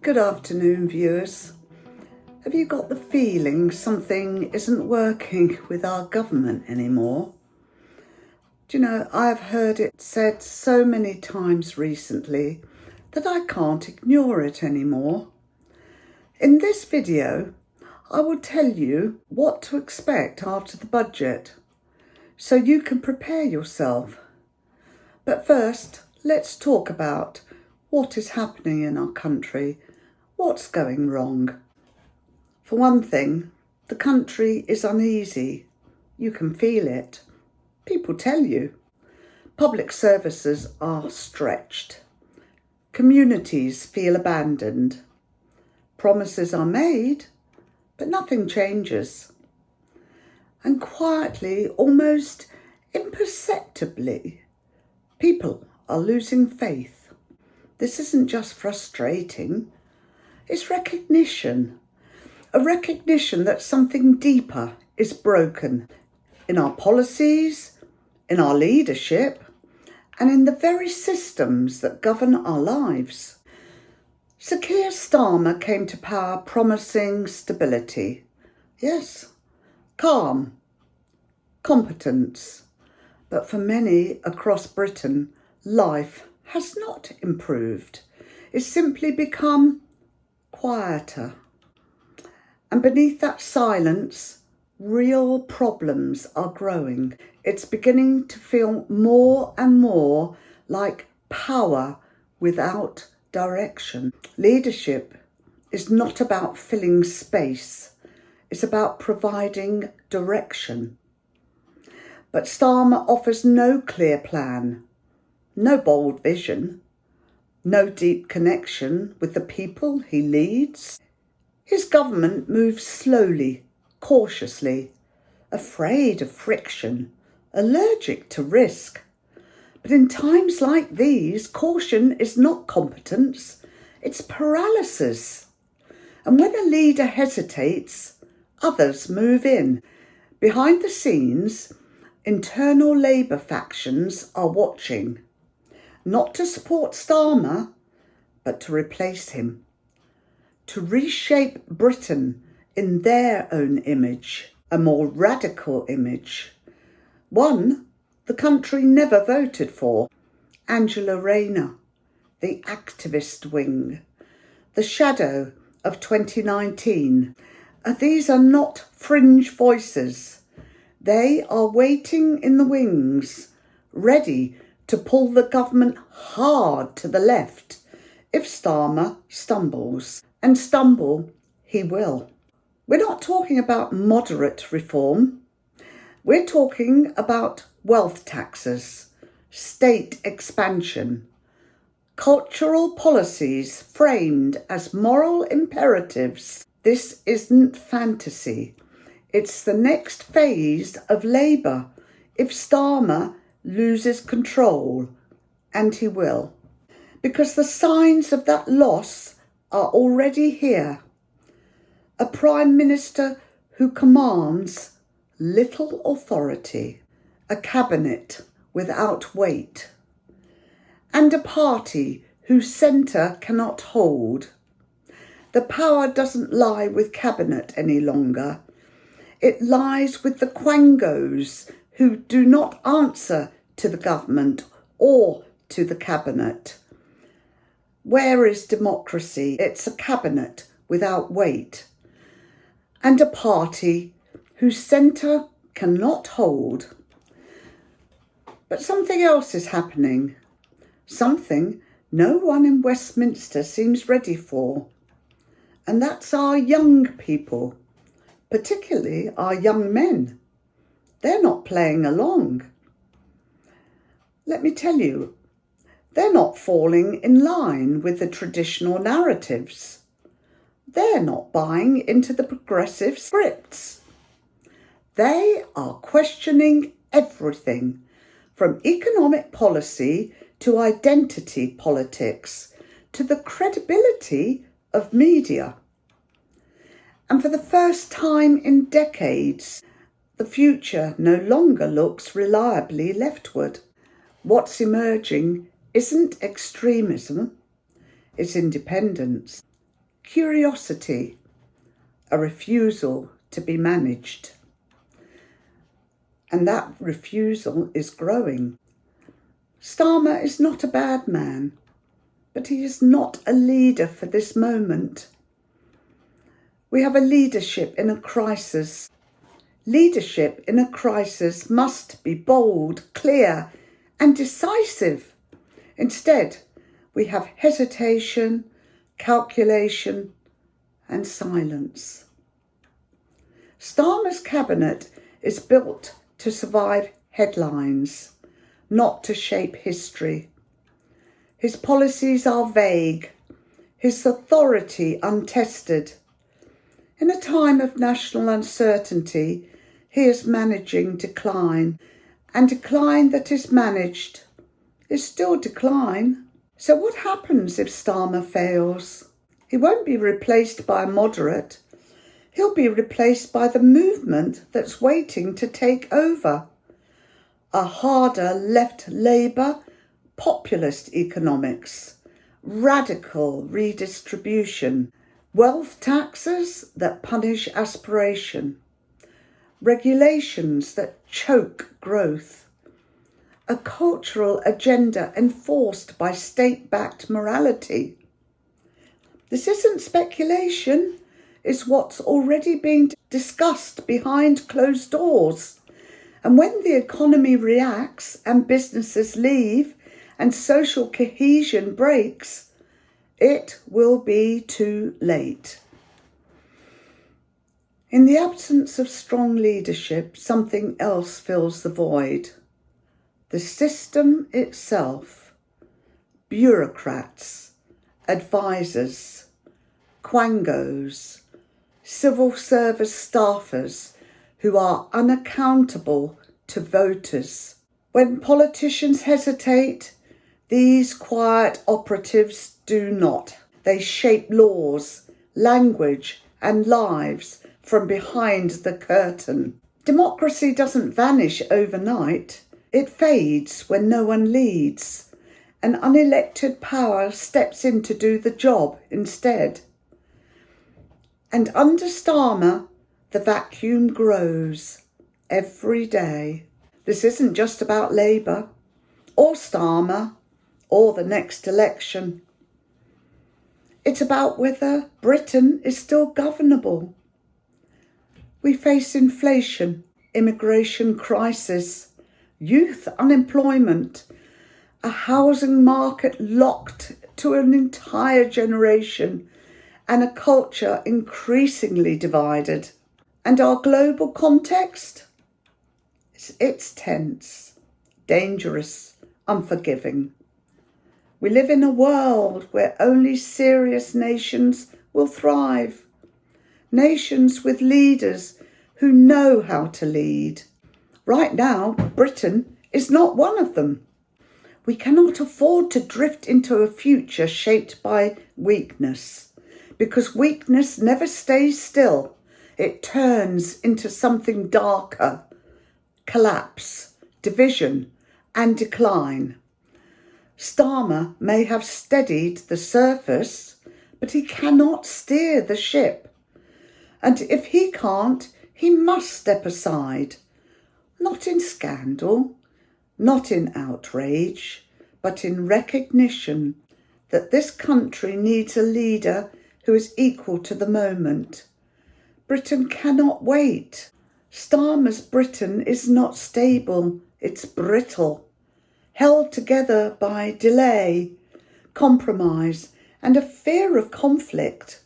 Good afternoon, viewers. Have you got the feeling something isn't working with our government anymore? Do you know, I've heard it said so many times recently that I can't ignore it anymore. In this video, I will tell you what to expect after the budget, so you can prepare yourself. But first, let's talk about what is happening in our country. What's going wrong? For one thing, the country is uneasy. You can feel it. People tell you. Public services are stretched. Communities feel abandoned. Promises are made, but nothing changes. And quietly, almost imperceptibly, people are losing faith. This isn't just frustrating. It's recognition, a recognition that something deeper is broken in our policies, in our leadership, and in the very systems that govern our lives. Sir Keir Starmer came to power promising stability. Yes, calm, competence. But for many across Britain, life has not improved. It's simply become quieter. And beneath that silence, real problems are growing. It's beginning to feel more and more like power without direction. Leadership is not about filling space. It's about providing direction. But Starmer offers no clear plan, no bold vision, no deep connection with the people he leads. His government moves slowly, cautiously, afraid of friction, allergic to risk. But in times like these, caution is not competence, it's paralysis. And when a leader hesitates, others move in. Behind the scenes, internal Labour factions are watching. Not to support Starmer, but to replace him, to reshape Britain in their own image, a more radical image, one the country never voted for. Angela Rayner, the activist wing, the shadow of 2019. These are not fringe voices. They are waiting in the wings, ready to pull the government hard to the left if Starmer stumbles. And stumble he will. We're not talking about moderate reform. We're talking about wealth taxes, state expansion, cultural policies framed as moral imperatives. This isn't fantasy. It's the next phase of Labour if Starmer loses control, and he will, because the signs of that loss are already here. A Prime Minister who commands little authority, a cabinet without weight, and a party whose centre cannot hold. The power doesn't lie with cabinet any longer. It lies with the quangos who do not answer to the government or to the cabinet. Where is democracy? It's a cabinet without weight and a party whose centre cannot hold. But something else is happening, something no one in Westminster seems ready for, and that's our young people, particularly our young men. They're not playing along. Let me tell you, they're not falling in line with the traditional narratives. They're not buying into the progressive scripts. They are questioning everything, from economic policy to identity politics, to the credibility of media. And for the first time in decades, the future no longer looks reliably leftward. What's emerging isn't extremism, it's independence. curiosity, a refusal to be managed. And that refusal is growing. Starmer is not a bad man, but he is not a leader for this moment. We have a leadership in a crisis. Leadership in a crisis must be bold, clear, and decisive. Instead, we have hesitation, calculation, and silence. Starmer's cabinet is built to survive headlines, not to shape history. His policies are vague, his authority untested. In a time of national uncertainty, he is managing decline, and decline that is managed is still decline. So what happens if Starmer fails? He won't be replaced by a moderate. He'll be replaced by the movement that's waiting to take over. A harder left Labour, populist economics, radical redistribution, wealth taxes that punish aspiration, regulations that choke growth, a cultural agenda enforced by state-backed morality. This isn't speculation, it's what's already being discussed behind closed doors. And when the economy reacts and businesses leave and social cohesion breaks, it will be too late. In the absence of strong leadership, something else fills the void. The system itself, bureaucrats, advisors, quangos, civil service staffers who are unaccountable to voters. When politicians hesitate, these quiet operatives do not. They shape laws, language, and lives from behind the curtain. Democracy doesn't vanish overnight. It fades when no one leads. An unelected power steps in to do the job instead. And under Starmer, the vacuum grows every day. This isn't just about Labour, or Starmer, or the next election. It's about whether Britain is still governable. We face inflation, immigration crisis, youth unemployment, a housing market locked to an entire generation, and a culture increasingly divided. And our global context? It's tense, dangerous, unforgiving. We live in a world where only serious nations will thrive. Nations with leaders who know how to lead. Right now, Britain is not one of them. We cannot afford to drift into a future shaped by weakness, because weakness never stays still. It turns into something darker, collapse, division, and decline. Starmer may have steadied the surface, but he cannot steer the ship. And if he can't, he must step aside. Not in scandal, not in outrage, but in recognition that this country needs a leader who is equal to the moment. Britain cannot wait. Starmer's Britain is not stable, it's brittle, held together by delay, compromise, and a fear of conflict.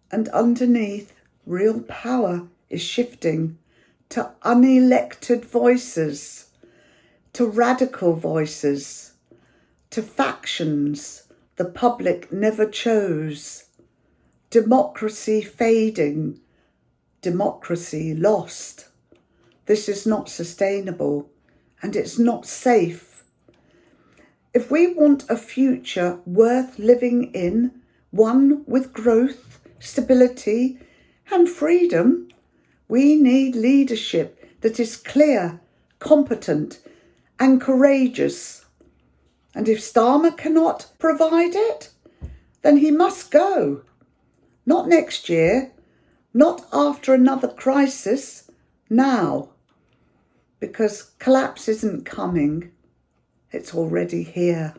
And underneath, real power is shifting to unelected voices, to radical voices, to factions the public never chose. Democracy fading, democracy lost. This is not sustainable, and it's not safe. If we want a future worth living in, one with growth, stability, and freedom, we need leadership that is clear, competent, and courageous. And if Starmer cannot provide it, then he must go. Not next year, not after another crisis, now. Because collapse isn't coming, it's already here.